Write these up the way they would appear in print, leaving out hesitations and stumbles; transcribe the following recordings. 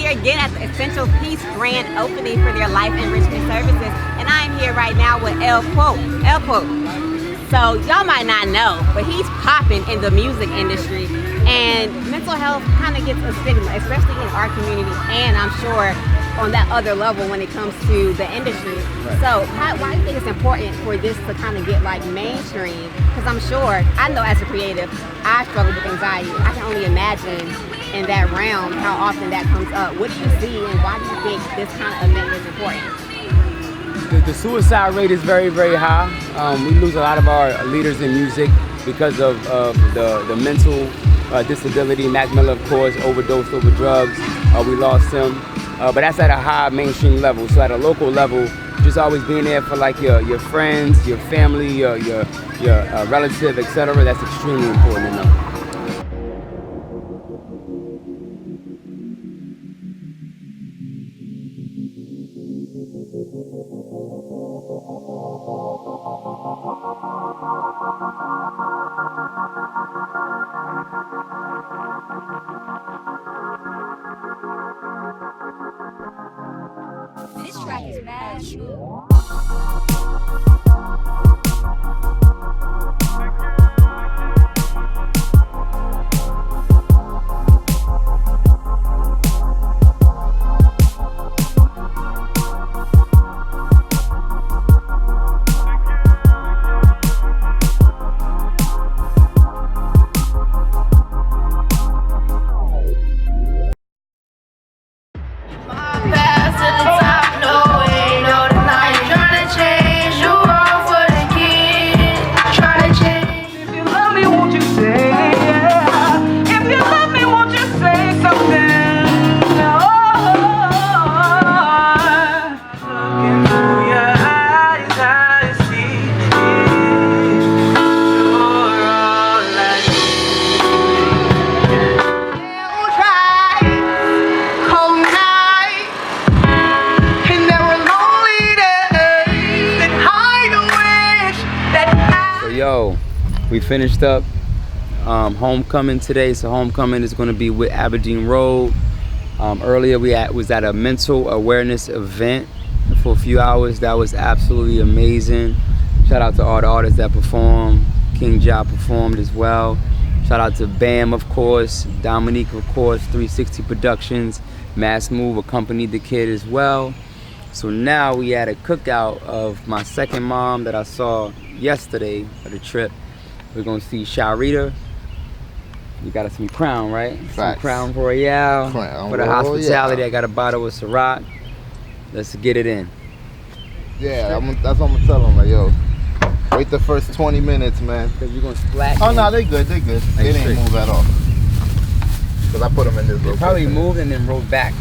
here again at the Essential Peace grand opening for their life enrichment services, and I am here right now with El Quote. El Quote. So y'all might not know, but he's popping in the music industry, and mental health kind of gets a stigma, especially in our community, and I'm sure on that other level when it comes to the industry. Right. So why do you think it's important for this to kind of get like mainstream? Because I'm sure, I know as a creative, I struggle with anxiety. I can only imagine in that realm how often that comes up. What do you see, and why do you think this kind of event is important? The suicide rate is very, very high. We lose a lot of our leaders in music because of the mental disability. Mac Miller, of course, overdosed over drugs. We lost him. But that's at a high mainstream level. So at a local level, just always being there for like your friends, your family, your relative, etc. That's extremely important to know. This track is mad true. Yo, we finished up homecoming today. So homecoming is going to be with Aberdeen Road. Earlier we was at a mental awareness event for a few hours. That was absolutely amazing. Shout out to all the artists that performed. King Ja performed as well. Shout out to Bam, of course, Dominique, of course, 360 Productions, Mass Move accompanied the kid as well. So now we had a cookout of my second mom that I saw yesterday for the trip. We're gonna see Sharita. You got us some Crown, right? Facts. Some Crown Royale. Crown for the hospitality. Royale. I got a bottle of Ciroc. Let's get it in. Yeah, that's what I'm gonna tell them. Like, yo, wait the first 20 minutes, man. Cause you're gonna splat. Oh no, they good. They good. They didn't move at all. Cause I put them in this little. Probably moved and then rolled back.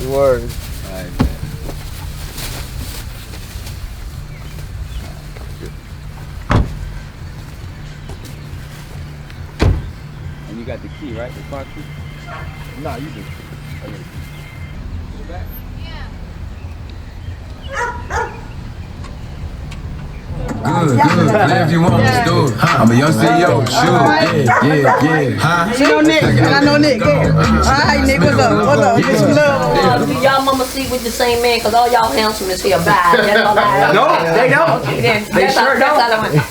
Word. All right, man. And you got the key, right? The car key? Nah, you do. Okay. Go back. Good. Whatever you want, let's do it. I'm a young CEO. Shoot. Yeah. Huh? You know Nick, and I know Nick. Hi, Nick. What's up? Get some love. Do y'all mama sleep with the same man? Cause all y'all handsome as hell. Bye. That's all I No, they don't. They sure don't.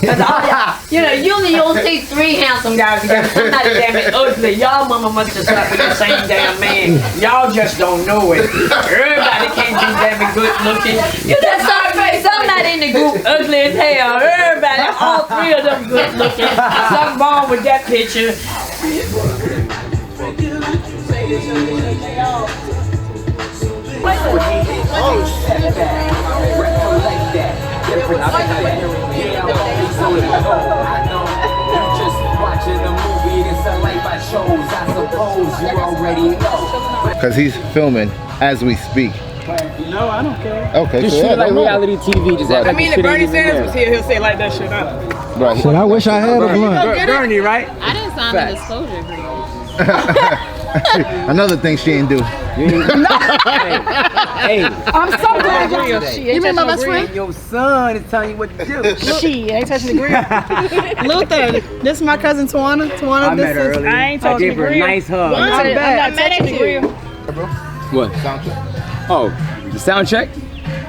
Cause all y'all, usually you don't see three handsome guys together. Somebody damn it ugly. Y'all mama must have slept with the same damn man. Y'all just don't know it. Everybody can't be damn good looking. You just somebody in the group ugly as hell. Everybody, all three of them good looking. Something wrong with that picture. Cause he's filming as we speak. No, I don't care. Okay, Just so shoot yeah, it like don't matter. reality TV. Just act I like mean, the if shit Bernie ain't even Sanders there. was here, he'll say like that shit up. Right. Shit, I wish I had a blunt. Bernie, right? I didn't sign a Facts. disclosure agreement. Another thing she ain't do. Hey, I'm so glad you. She ain't touching the grill. your son is telling you what to do. She ain't touching the grill. Luther, this is my cousin Tawana. Tawana, I this met her is. earlier. I ain't touching gave the her a grill. nice hug. I'm not touching the grill. What? Sound check. Oh, the sound check?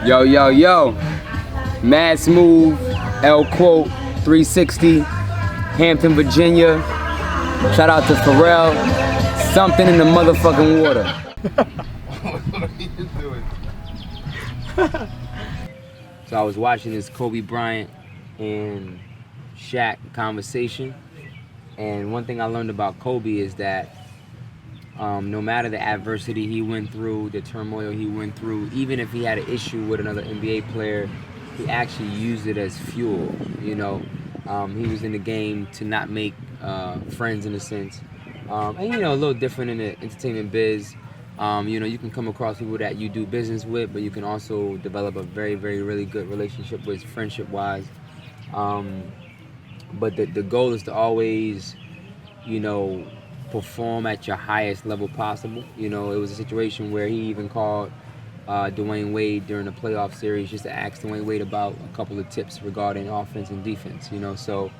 Yo, yo, yo. Mad Smooth, L Quote, 360, Hampton, Virginia. Shout out to Pharrell. Something in the motherfucking water. So I was watching this Kobe Bryant and Shaq conversation, and one thing I learned about Kobe is that no matter the adversity he went through, the turmoil he went through, even if he had an issue with another NBA player, he actually used it as fuel. You know, he was in the game to not make friends in a sense, and you know, a little different in the entertainment biz. You know, you can come across people that you do business with, but you can also develop a very, very, really good relationship with, friendship-wise. But the goal is to always, you know, perform at your highest level possible. You know, it was a situation where he even called Dwayne Wade during the playoff series just to ask Dwayne Wade about a couple of tips regarding offense and defense. You know, so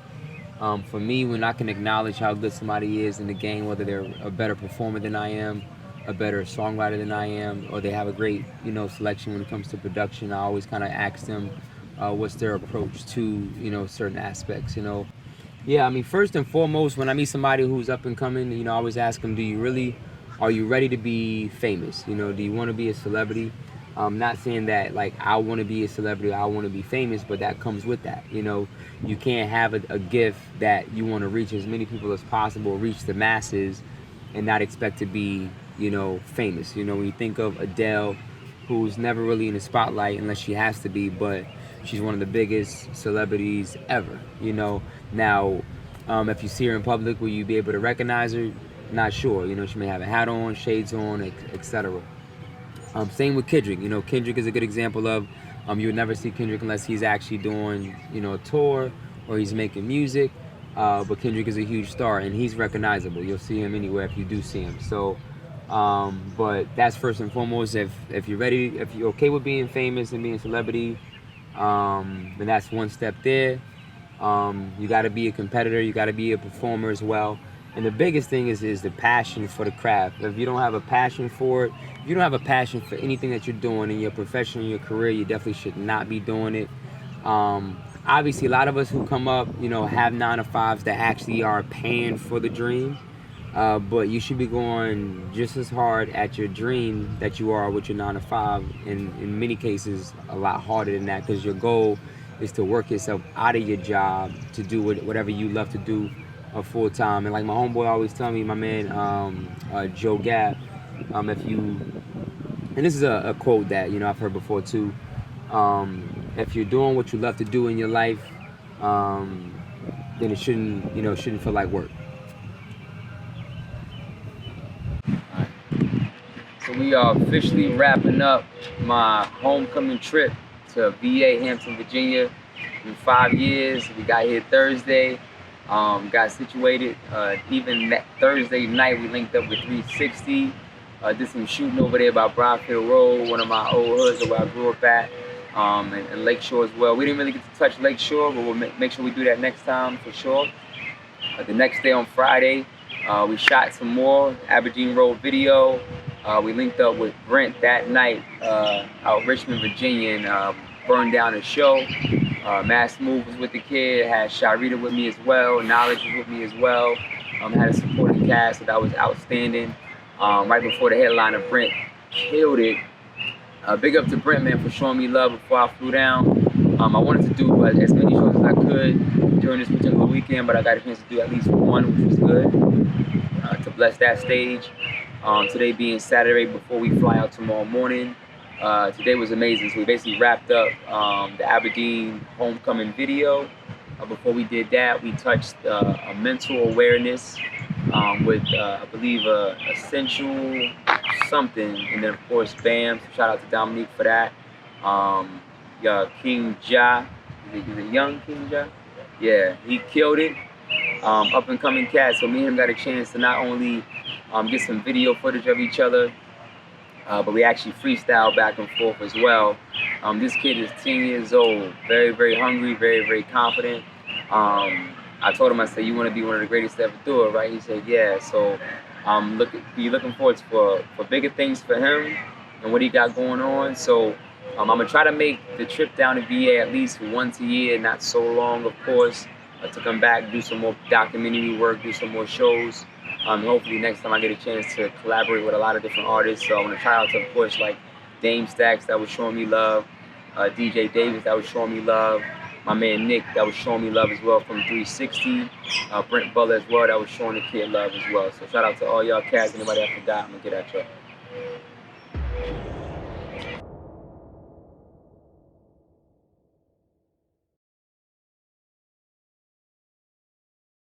for me, when I can acknowledge how good somebody is in the game, whether they're a better performer than I am, a better songwriter than I am, or they have a great, you know, selection when it comes to production, I always kind of ask them what's their approach to, you know, certain aspects. You know, yeah, I mean, first and foremost, when I meet somebody who's up and coming, you know, I always ask them, are you ready to be famous? You know, do you want to be a celebrity? I'm not saying that like I want to be a celebrity, I want to be famous, but that comes with that. You know, you can't have a gift that you want to reach as many people as possible, reach the masses, and not expect to be, you know, famous. You know, when you think of Adele, who's never really in the spotlight unless she has to be, but she's one of the biggest celebrities ever. You know, now if you see her in public, will you be able to recognize her? Not sure. You know, she may have a hat on, shades on, etc. Same with Kendrick. You know, Kendrick is a good example of you would never see Kendrick unless he's actually doing, you know, a tour or he's making music. But Kendrick is a huge star and he's recognizable. You'll see him anywhere if you do see him. So, but that's first and foremost. If you're ready, if you're okay with being famous and being a celebrity, then that's one step there. You got to be a competitor. You got to be a performer as well. And the biggest thing is the passion for the craft. If you don't have a passion for it, if you don't have a passion for anything that you're doing in your profession, in your career, you definitely should not be doing it. Obviously, a lot of us who come up, you know, have 9-to-5s that actually are paying for the dream. But you should be going just as hard at your dream that you are with your 9-to-5. And in many cases, a lot harder than that, because your goal is to work yourself out of your job to do whatever you love to do full time. And like my homeboy always tell me, my man Joe Gab, and this is a quote that, you know, I've heard before too. If you're doing what you love to do in your life, then it shouldn't feel like work. So we are officially wrapping up my homecoming trip to VA, Hampton, Virginia. In 5 years, we got here Thursday. Got situated. Even that Thursday night, we linked up with 360. Did some shooting over there by Broadfield Road, one of my old hoods where I grew up at, and Lakeshore as well. We didn't really get to touch Lakeshore, but we'll make sure we do that next time for sure. The next day on Friday, we shot some more Aberdeen Road video. We linked up with Brent that night out Richmond, Virginia, and burned down a show. Mad Smooth was with the kid, had Sharita with me as well, Knowledge was with me as well. Had a supporting cast, so that was outstanding. Right before the headliner, Brent killed it. Big up to Brent, man, for showing me love before I flew down. I wanted to do as many shows as I could during this particular weekend, but I got a chance to do at least one, which was good, to bless that stage. Today being Saturday before we fly out tomorrow morning. Today was amazing. So we basically wrapped up the Aberdeen homecoming video. Before we did that, we touched a mental awareness with, I believe, Essential something. And then, of course, BAM. So shout out to Dominique for that. King Ja. Is it young King Ja? Yeah, he killed it. up and coming cats. So me and him got a chance to not only get some video footage of each other, but we actually freestyle back and forth as well. This kid is 10 years old, very, very hungry, very, very confident. I told him, I said, you want to be one of the greatest to ever do it, right? He said, yeah. So be looking forward for bigger things for him and what he got going on. So I'm going to try to make the trip down to VA at least once a year, not so long, of course, to come back, do some more documentary work, do some more shows. Hopefully next time I get a chance to collaborate with a lot of different artists. So I'm going to try out to, of course, like Dame Stacks that was showing me love, DJ Davis that was showing me love, my man Nick that was showing me love as well from 360, Brent Butler as well that was showing the kid love as well. So shout out to all y'all cats, anybody I forgot, I'm going to get at y'all.